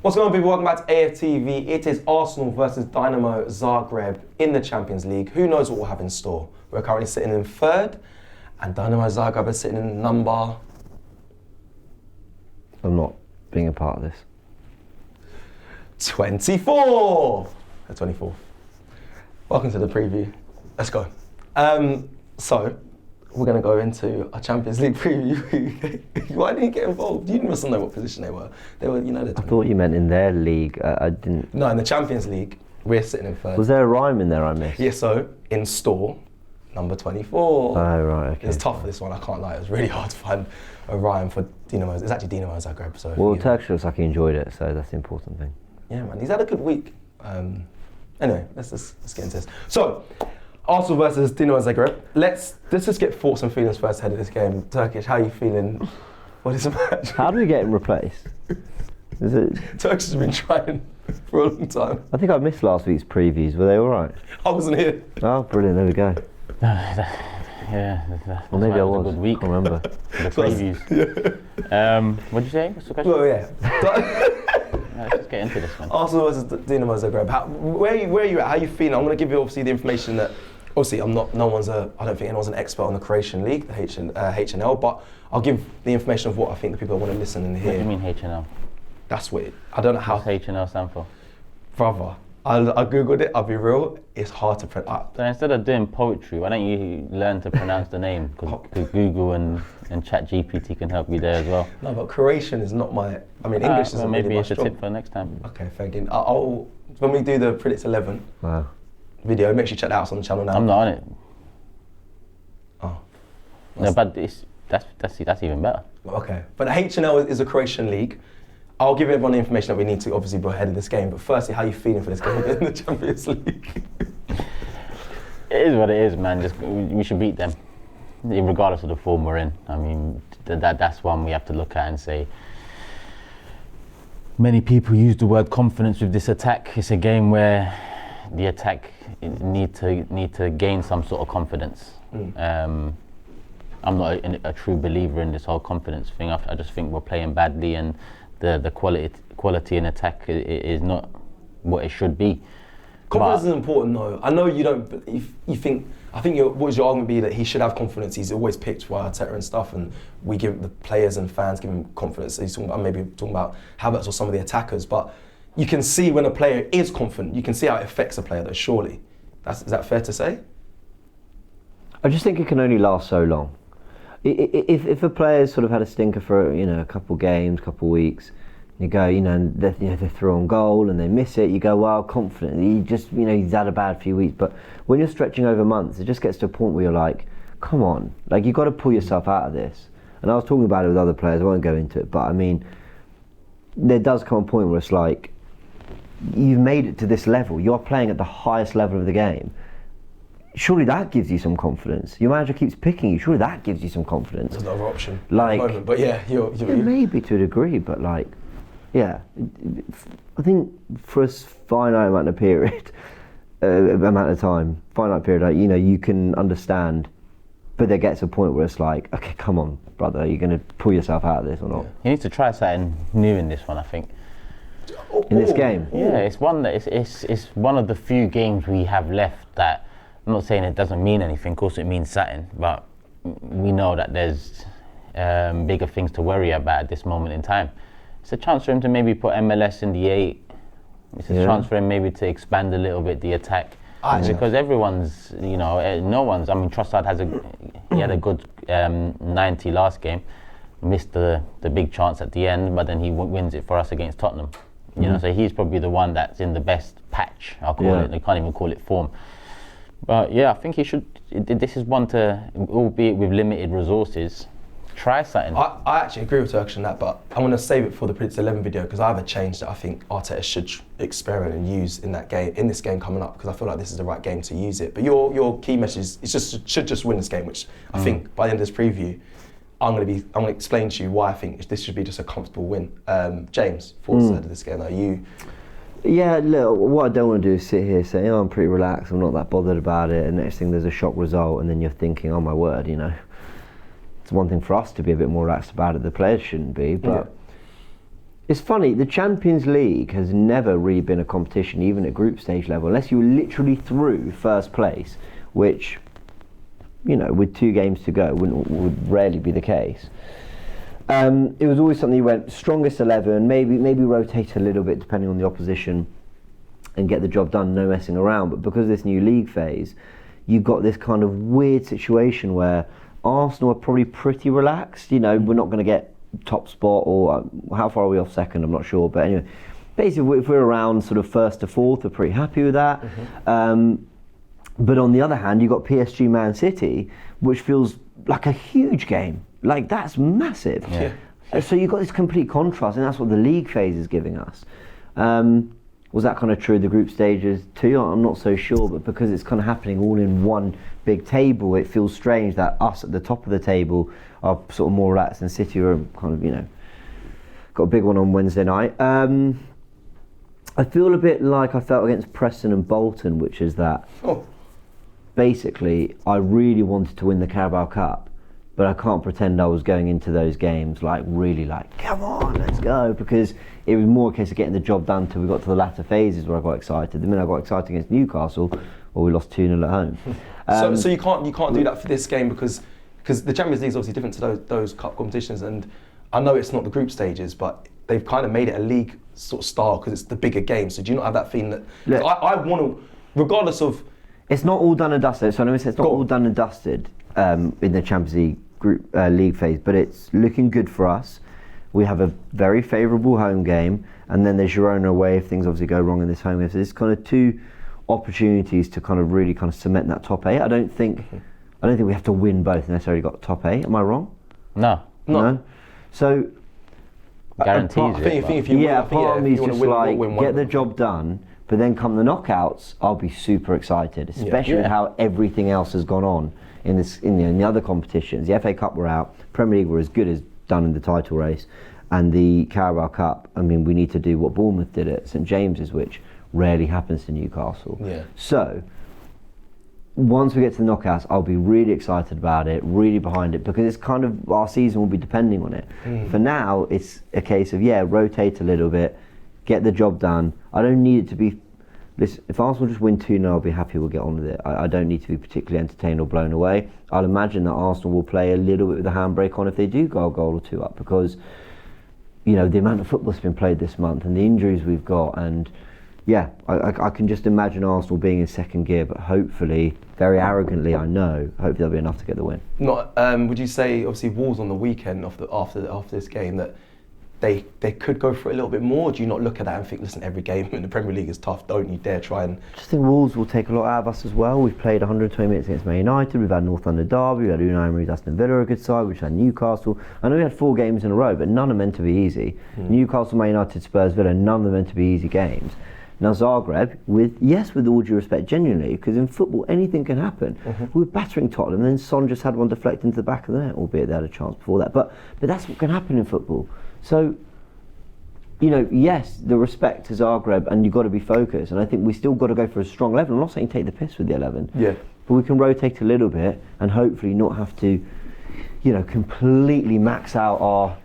What's going on, people? Welcome back to AFTV. It is Arsenal versus Dinamo Zagreb in the Champions League. Who knows what we'll have in store? We're currently sitting in third, and Dinamo Zagreb is sitting in number... I'm not being a part of this. 24! 24. Welcome to the preview. Let's go. So, we're going to go into a Champions League preview. Why didn't you get involved? You must know what position they were. They were, you know... I thought you meant in their league. I didn't... No, in the Champions League, we're sitting in third. Was there a rhyme in there I missed? Yeah, so, in store, number 24. Oh, right, okay. It's tough for this one, I can't lie. It was really hard to find a rhyme for Dinamo. It's actually Dinamo Zagreb. So well, Turkish looks like he enjoyed it, so that's the important thing. Yeah, man, he's had a good week. Anyway, let's get into this. So, Arsenal versus Dinamo Zagreb. Let's just get thoughts and feelings first ahead of this game. Turkish, how are you feeling? What is the match? How do we get him replaced? Is it? Turkish has been trying for a long time. I think I missed last week's previews. Were they all right? I wasn't here. Oh, brilliant! There we go. Yeah, well, maybe I was. A good week. I can't remember. The previews. Yeah. What did you say? What's the question? Well, yeah. Let's just get into this one. Arsenal versus Dinamo Zagreb. Where are you at? How are you feeling? I'm going to give you obviously the information that obviously I don't think anyone's an expert on the Croatian league, the HNL, but I'll give the information of what I think the people want to listen and hear. What do you mean HNL? That's weird. I don't know how. What's HNL stand for? Brother, I googled it. I'll be real. It's hard to pronounce. So instead of doing poetry, why don't you learn to pronounce the name? Because Google and ChatGPT can help you there as well. No, but Croatian is not my. I mean, English isn't maybe really my it's a strong. tip for next time. Okay, thank you. I'll when we do the Predicts 11 Wow. video, make sure you check that out on the channel now. I'm not on it. Oh. No, but that's even better. Okay, but the HNL is a Croatian league. I'll give everyone the information that we need to obviously go ahead of this game. But firstly, how are you feeling for this game in the Champions League? It is what it is, man. Just we should beat them, regardless of the form we're in. I mean, that's one we have to look at and say. Many people use the word confidence with this attack. It's a game where the attack need to gain some sort of confidence. I'm not a true believer in this whole confidence thing. I just think we're playing badly, and the quality in attack is not what it should be. Confidence is important, though. I know you don't. You think. I think what would your argument be that he should have confidence? He's always picked by Arteta and stuff, and we give the players and fans give him confidence. He's talking about Havertz or some of the attackers, but you can see when a player is confident. You can see how it affects a player. Though, surely, is that fair to say? I just think it can only last so long. If a player's sort of had a stinker for a couple games, couple weeks, you go, and they're through on goal and they miss it, you go, well, confident. He's had a bad few weeks. But when you're stretching over months, it just gets to a point where you're like, come on, like you've got to pull yourself out of this. And I was talking about it with other players. I won't go into it, but I mean, there does come a point where it's like, you've made it to this level. You're playing at the highest level of the game. Surely that gives you some confidence. Your manager keeps picking you. Surely that gives you some confidence. There's another option like, at the moment, but yeah, you're maybe to a degree, but like, yeah, I think for a finite amount of period, finite period, like, you can understand, but there gets a point where it's like, okay, come on, brother, are you going to pull yourself out of this or not? You need to try something new in this one, I think. In this game? Yeah, it's one that it's one of the few games we have left that. I'm not saying it doesn't mean anything, of course it means something, but we know that there's bigger things to worry about at this moment in time. It's a chance for him to maybe put MLS in the 8. It's a chance for him maybe to expand a little bit the attack. Because everyone's, no one's, I mean, Trossard had a good 90 last game, missed the big chance at the end, but then he wins it for us against Tottenham. So he's probably the one that's in the best patch, I'll call it. I can't even call it form. But yeah, I think he should. This is one to, albeit with limited resources, try something. I actually agree with Turkish on that, but I'm going to save it for the Predicts 11 video because I have a change that I think Arteta should experiment and use in this game coming up, because I feel like this is the right game to use it. But your key message is should just win this game, which I think by the end of this preview, I'm going to explain to you why I think this should be just a comfortable win. James, thoughts ahead of this game? Are you? Yeah, look, what I don't want to do is sit here saying, I'm pretty relaxed, I'm not that bothered about it, and next thing there's a shock result, and then you're thinking, oh my word, It's one thing for us to be a bit more relaxed about it, the players shouldn't be, but It's funny, the Champions League has never really been a competition, even at group stage level, unless you were literally through first place, which, you know, with 2 games to go, would rarely be the case. It was always something you went strongest 11, maybe rotate a little bit depending on the opposition and get the job done, no messing around. But because of this new league phase, you've got this kind of weird situation where Arsenal are probably pretty relaxed. You know, we're not going to get top spot, or how far are we off second? I'm not sure. But anyway, basically, if we're around sort of first to fourth, we're pretty happy with that. But on the other hand, you've got PSG Man City, which feels like a huge game. Like, that's massive. Yeah. So you've got this complete contrast, and that's what the league phase is giving us. Was that kind of true of the group stages too? I'm not so sure, but because it's kind of happening all in one big table, it feels strange that us at the top of the table are sort of more relaxed, and City are kind of, you know, got a big one on Wednesday night. I feel a bit like I felt against Preston and Bolton, which is that basically I really wanted to win the Carabao Cup, but I can't pretend I was going into those games like really like, come on, let's go, because it was more a case of getting the job done till we got to the latter phases where I got excited. The minute I got excited against Newcastle, well, we lost 2-0 at home. So you can't do that for this game because the Champions League is obviously different to those cup competitions, and I know it's not the group stages, but they've kind of made it a league sort of style because it's the bigger game. So do you not have that feeling that I want to, regardless of... It's not all done and dusted. So let me say it's not all done and dusted in the Champions League group league phase, but it's looking good for us. We have a very favourable home game, and then there's Girona away if things obviously go wrong in this home game. So there's kind of 2 opportunities to kind of really kind of cement that top 8. I don't think we have to win both necessarily got top 8. Am I wrong? No. So guarantees part of me is just like get the job done, but then come the knockouts, I'll be super excited, especially with how everything else has gone on in the other competitions. The FA Cup were out, Premier League were as good as done in the title race, and the Carabao Cup, I mean, we need to do what Bournemouth did at St James's, which rarely happens to Newcastle. So once we get to the knockouts, I'll be really excited about it, really behind it, because it's kind of, our season will be depending on it. For now, it's a case of, rotate a little bit, get the job done. I don't need it to be, listen, if Arsenal just win 2-0, I'll be happy, we'll get on with it. I don't need to be particularly entertained or blown away. I'll imagine that Arsenal will play a little bit with the handbrake on if they do go a goal or 2 up, because, you know, the amount of football that's been played this month and the injuries we've got, and I can just imagine Arsenal being in second gear, but hopefully, very arrogantly, I know, hopefully there'll be enough to get the win. Would you say, obviously, Wolves on the weekend after this game, that they could go for it a little bit more? Do you not look at that and think, listen, every game in the Premier League is tough, don't you dare try and... I just think Wolves will take a lot out of us as well. We've played 120 minutes against Man United, we've had North London Derby, we've had Unai Emery's Aston Villa, a good side, we've had Newcastle. I know we had 4 games in a row, but none are meant to be easy. Newcastle, Man United, Spurs, Villa, none of them meant to be easy games. Now Zagreb, with all due respect, genuinely, because in football anything can happen. We were battering Tottenham, and then Son just had one deflect into the back of the net, albeit they had a chance before that. But that's what can happen in football. So, you know, yes, the respect to Zagreb, and you've got to be focused. And I think we still got to go for a strong 11. I'm not saying take the piss with the 11. But we can rotate a little bit and hopefully not have to, you know, completely max out our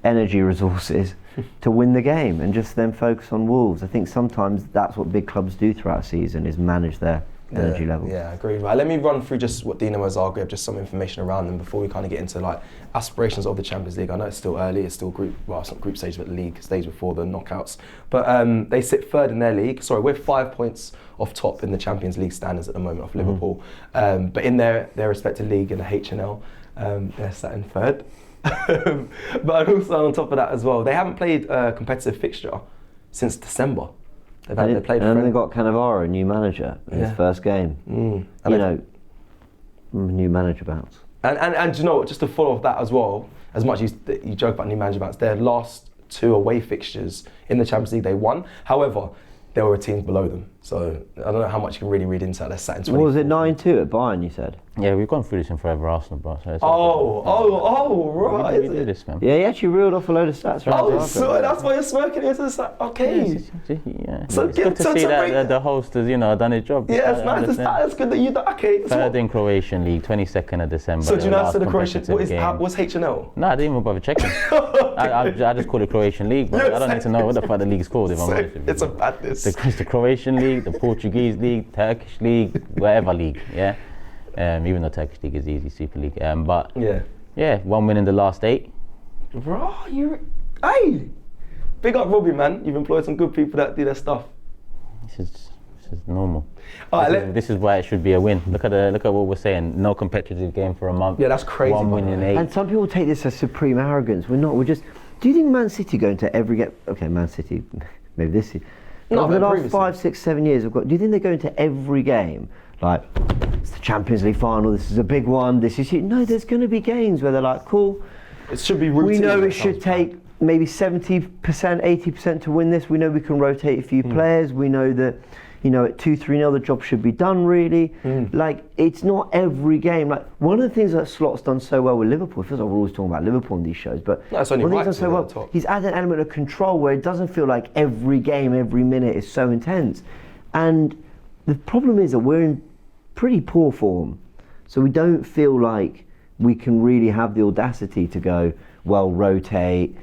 energy resources to win the game and just then focus on Wolves. I think sometimes that's what big clubs do throughout a season, is manage their energy levels. Yeah, I agree. Right, let me run through just what Dinamo Zagreb, just some information around them before we kind of get into like aspirations of the Champions League. I know it's still early, it's still it's not group stage, but league stage before the knockouts. But they sit 3rd in their league. Sorry, we're 5 points off top in the Champions League standards at the moment off Liverpool. But in their respective league in the HNL, they're sat in 3rd. But also on top of that as well, they haven't played a competitive fixture since December. They played, and then they got Cannavaro, a new manager, in his first game. New manager bounce. And you know what, just to follow off that as well, as much as you joke about new manager bounce, their last 2 away fixtures in the Champions League they won. However, there were teams below them. So I don't know how much you can really read into that. They're sat in 24. What was it, 9-2 at Bayern, you said? Yeah, we've gone through this in Forever Arsenal, bro. So it's right. We do this, man. Yeah, he actually reeled off a load of stats. So that's why you're smirking. It's like, okay. Yeah. So It's good to see that the host has, done his job. Yeah, it's nice. That's good that you done. Okay. Third in Croatian League, 22nd of December. So do you know the Croatian? What What's HNL? No, I didn't even bother checking. I just call it Croatian League, but I don't need to know what the fuck the league's called if I'm honest with you. It's a badness. It's the Croatian League, the Portuguese League, Turkish League, whatever league, yeah. Even though Turkish League is easy, Super League. But yeah, 1 win in the last 8. Bro, hey, big up Robbie, man. You've employed some good people that do their stuff. This is normal. This is why it should be a win. Look at what we're saying. No competitive game for a month. Yeah, that's crazy. 1 win in 8. And some people take this as supreme arrogance. We're not. We're just. Do you think Man City go into every game? Okay, Man City, maybe this year. Over the last previously. 5, 6, 7 years, do you think they go into every game like it's the Champions League final? This is a big one. This is no. There's going to be games where they're like, cool. It should be routine. We know it should take maybe 70%, 80% to win this. We know we can rotate a few players. We know that, at 2-3-0 the job should be done really. Like, it's not every game. Like, one of the things that Slot's done so well with Liverpool, it feels like we're always talking about Liverpool in these shows, but no, it's only one of the right things he's done so well, he's added an element of control where it doesn't feel like every game, every minute is so intense. And the problem is that we're in pretty poor form. So we don't feel like we can really have the audacity to go, well, rotate,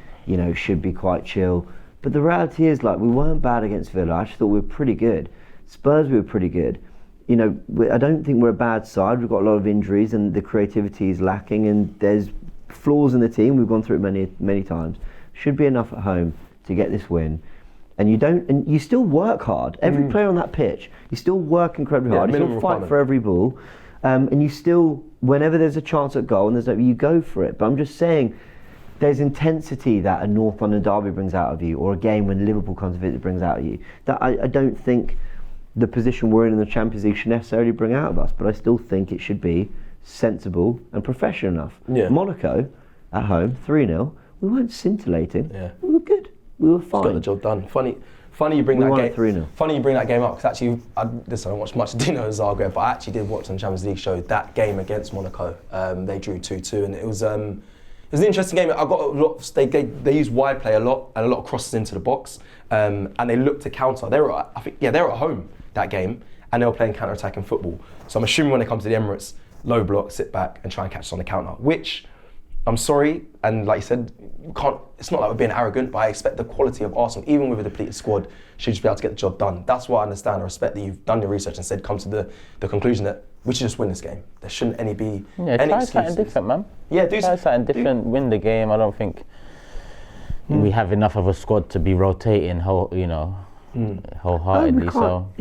should be quite chill. But the reality is, like, we weren't bad against Villa. I actually thought we were pretty good. Spurs, we were pretty good. I don't think we're a bad side. We've got a lot of injuries and the creativity is lacking and there's flaws in the team. We've gone through it many, many times. Should be enough at home to get this win. And you still work hard. Every player on that pitch, you still work incredibly hard. You still fight for every ball. And you still, whenever there's a chance at goal and you go for it. But I'm just saying, there's intensity that a North London derby brings out of you, or a game when Liverpool comes to visit brings out of you, that I don't think the position we're in the Champions League should necessarily bring out of us, but I still think it should be sensible and professional enough. Yeah. Monaco, at home, 3-0, we weren't scintillating. Yeah. We were good. We were fine. Got the job done. Funny you bring that game. 3-0. Funny you bring that game up, because actually, I don't watch much Dinamo Zagreb, but I actually did watch on the Champions League show that game against Monaco. They drew 2-2, and it was an interesting game. I got a lot. They used wide play a lot and a lot of crosses into the box, and they looked to counter. They were at home that game, and they were playing counter-attacking football. So I'm assuming when they come to the Emirates, low block, sit back, and try and catch us on the counter. Which, I'm sorry, and like you said, you can't. It's not like we're being arrogant, but I expect the quality of Arsenal, even with a depleted squad, should just be able to get the job done. That's why I understand. I respect that you've done your research and said, come to the conclusion that we should just win this game. There shouldn't be any try something different, man. Yeah, try something different. Win the game. I don't think we have enough of a squad to be rotating wholeheartedly.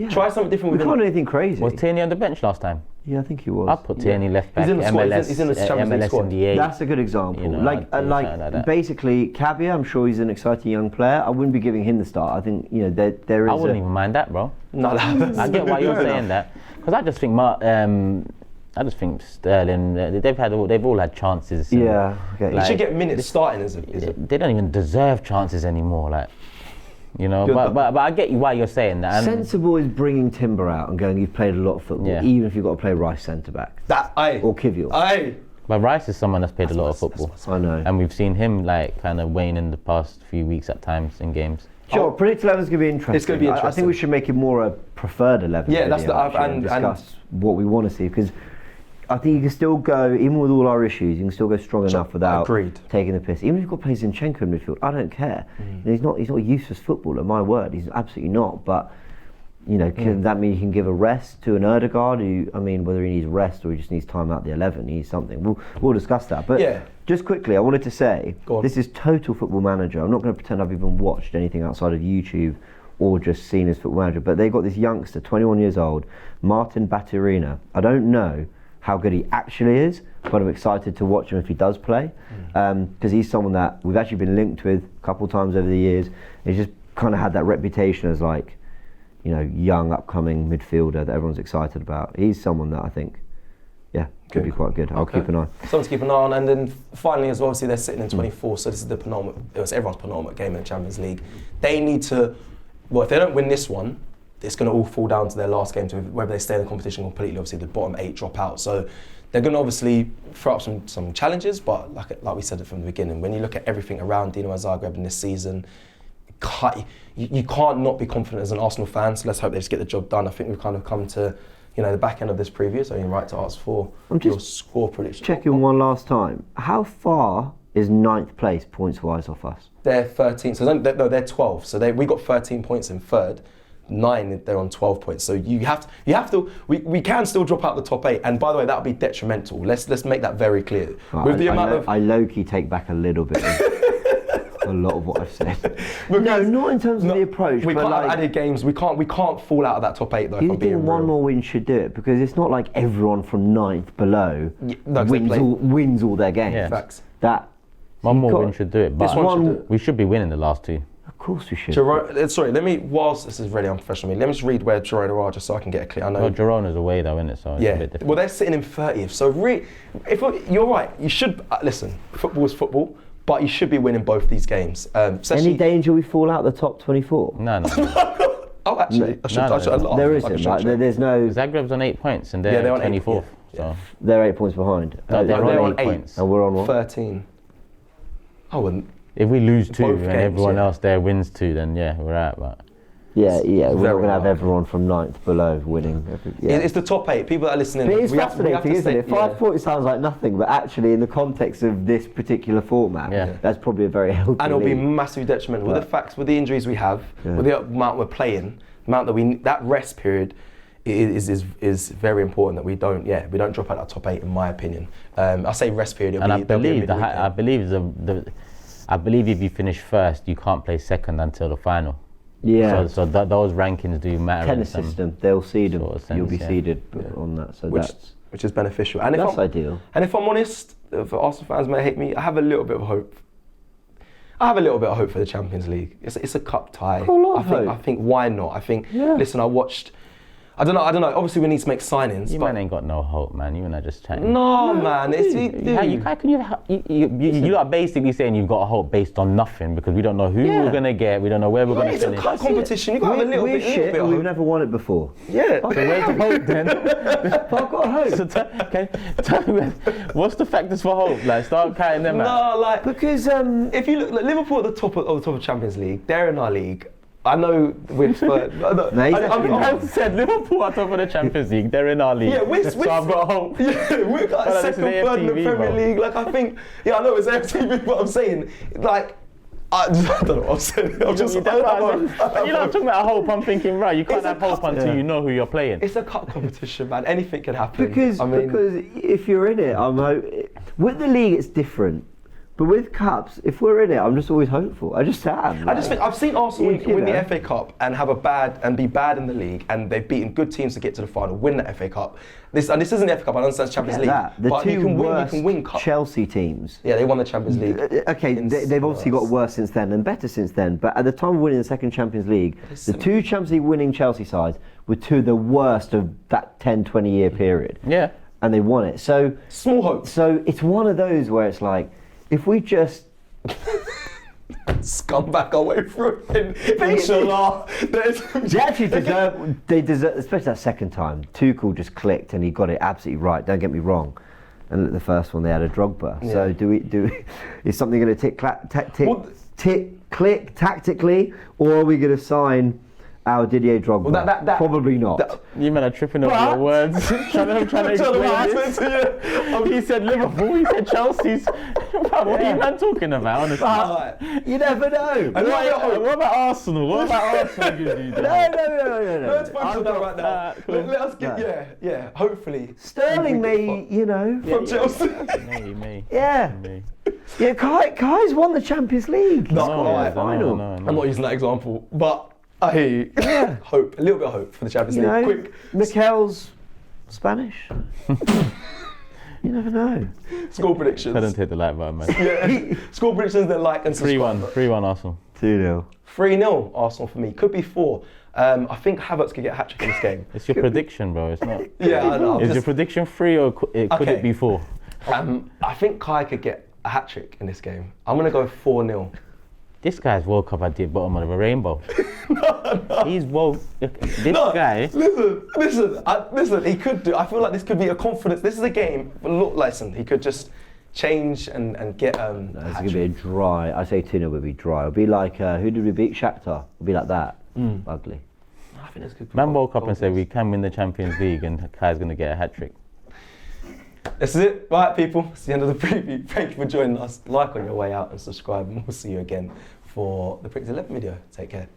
Try something different. We can't do anything crazy. Was Tierney on the bench last time? Yeah, I think he was. I put Tierney left back. He's in the squad. MLS, he's in the Champions League squad. In the 8. That's a good example. Basically, Cabia, I'm sure he's an exciting young player. I wouldn't be giving him the start. I think there is. I wouldn't even mind that, bro. No, I get why you're saying that, because I just think Sterling. They've all had chances. Yeah, okay. He should get minutes starting as a. They don't even deserve chances anymore. But I get why you're saying that. Sensible is bringing Timber out and going, you've played a lot of football, even if you've got to play Rice centre-back. Or Kivior. But Rice is someone that's played a lot of football. I know. And we've seen him kind of wane in the past few weeks at times in games. Sure, Predict 11 is going to be interesting. It's going to be interesting. I think we should make it more a preferred 11. Yeah, that's and discuss what we want to see, because I think you can still go, even with all our issues, you can still go strong enough without taking the piss. Even if you've got players Zinchenko in midfield, I don't care. He's not a useless footballer, my word. He's absolutely not. But can that mean you can give a rest to an Ødegaard who, whether he needs rest or he just needs time out the 11, he needs something. We'll discuss that. But just quickly, I wanted to say, this is total Football Manager. I'm not going to pretend I've even watched anything outside of YouTube or just seen as Football Manager. But they've got this youngster, 21 years old, Martin Baturina. I don't know how good he actually is, but I'm excited to watch him if he does play, because he's someone that we've actually been linked with a couple of times over the years. He's just kind of had that reputation as young upcoming midfielder that everyone's excited about. He's someone that I think could be quite good. I'll keep an eye. Something to keep an eye on. And then finally as well, obviously they're sitting in 24, so this is it was everyone's penultimate game in the Champions League. They need to, if they don't win this one, it's going to all fall down to their last game, to whether they stay in the competition completely. Obviously, the bottom 8 drop out. So they're going to obviously throw up some challenges, but like we said it from the beginning, when you look at everything around Dinamo Zagreb in this season, you can't not be confident as an Arsenal fan. So let's hope they just get the job done. I think we've kind of come to, the back end of this preview, so you're right to ask for your score prediction. Checking one last time. How far is 9th place points-wise off us? They're 13, so they're 12. So we got 13 points in third. 9, they're on 12 points. So you have to. We can still drop out the top 8. And by the way, that would be detrimental. Let's make that very clear. Right, I low-key take back a little bit. A lot of what I've said. No, not in terms of the approach. We but can't like, have added games. We can't fall out of that top 8 though. You think one more win should do it, because it's not like everyone from 9th below wins all their games. Yeah. Facts. One more win should do it. But we should be winning the last 2. Of course we should. Whilst this is really unprofessional of me, let me just read where Girona are, just so I can get a clear. I know. Well, Girona's away though, isn't it? So it's a bit different. Well, they're sitting in 30th. So you're right. You should listen. Football is football, but you should be winning both these games. Any danger we fall out the top 24? No. Oh, actually, there isn't. Right? There's no. Zagreb's on 8 points and they're on 24th. So they're 8 points behind. No, they're on 8 points. And we're on what? 13. I wouldn't. If we lose 2 and games, everyone else there wins 2, then we're out. But yeah, we're not going to have everyone from 9th below winning. It's the top 8. People that are listening. But it's fascinating, isn't it? 5 points sounds like nothing, but actually, in the context of this particular format, that's probably a very healthy. And it'll be massively detrimental with the facts, with the injuries we have, with the amount we're playing, the amount that rest period is very important, that we don't drop out that top 8, in my opinion. I say rest period. I believe if you finish first, you can't play second until the final. Yeah. So those rankings do matter. Tennis system, they'll seed them. You'll be seeded on that. So which is beneficial. And that's ideal. And if I'm honest, for Arsenal fans may hate me, I have a little bit of hope. I have a little bit of hope for the Champions League. It's a cup tie. I think why not? I think. Listen, I don't know. Obviously, we need to make signings. You man ain't got no hope, man. You and I just chatting. No, man. You are basically saying you've got a hope based on nothing, because we don't know who we're gonna get. We don't know where we're gonna finish. It's a cup competition. You got to have a little bit of hope. We've never won it before. Yeah. So where's the hope then? I've got hope. So tell me, what's the factors for hope? Like, start counting them out. Because if you look, Liverpool at the top of Champions League, they're in our league. I know we're third. I said Liverpool are top of the Champions League. They're in our league. Yeah, so I've got hope. Yeah, we're like second, third in the Premier League. Like, I think, I know it's AFTV, but I'm saying, like, I don't know what I'm saying. You're not talking about hope. I'm thinking, right, you can't have hope until you know who you're playing. It's a cup competition, man. Anything can happen. Because if you're in it, with the league it's different. But with cups, if we're in it, I'm just always hopeful. I just am. I just think I've seen Arsenal win the FA Cup and be bad in the league, and they've beaten good teams to get to the final, win the FA Cup. This isn't the FA Cup. I understand it's Champions League. The but two you worst can win cup. Chelsea teams. Yeah, they won the Champions League. Okay, they've obviously got worse since then and better since then. But at the time of winning the second Champions League, the 2 Champions League winning Chelsea sides were 2 of the worst of that 10, 20 year period. Yeah. And they won it. So small hope. So it's one of those where it's like, if we just scum back our way through inshallah. They deserve, especially that second time. Tuchel just clicked and he got it absolutely right. Don't get me wrong. And the first one they had a Drogba. Yeah. So do we? Is something going to click tactically, or are we going to sign our Didier Drogba? Well, probably not. You men are tripping over your words. trying to explain this. He said Liverpool, he said Chelsea's. What are you man talking about, honestly? You never know. What about Arsenal? What about Arsenal gives you that? No. Let's focus on that right now. Let us get, hopefully. Sterling may, from Chelsea. Me. Yeah. Me. Yeah, Kai's won the Champions League. No, final. I'm not using that example, but I hear you. Hope, a little bit of hope for the Champions League. Quick. Mikel's Spanish. You never know. Score predictions. I don't hit the like button, man. Yeah. Score predictions that like and subscribe. 3-1 Arsenal. 2-0. 3-0 Arsenal for me. Could be 4. I think Havertz could get a hat-trick in this game. It's your prediction, bro. It's not. Yeah, I know. Is your prediction 3 or could it be 4? I think Kai could get a hat-trick in this game. I'm going to go 4-0. This guy's World Cup at the bottom of a rainbow. He's woke. This No, guy. Listen. He could do. I feel like this could be a confidence. This is a game. But look, listen, he could just change and get. No, it's going to be a dry. I say 2-0 would be dry. It'll be like who did we beat? Shakhtar. It'll be like that. Ugly. I think that's good. Man woke up and said we can win the Champions League, and Kai's going to get a hat trick. This is it. Right, people. It's the end of the preview. Thank you for joining us. Like on your way out and subscribe, and we'll see you again for the Pricks 11 video. Take care.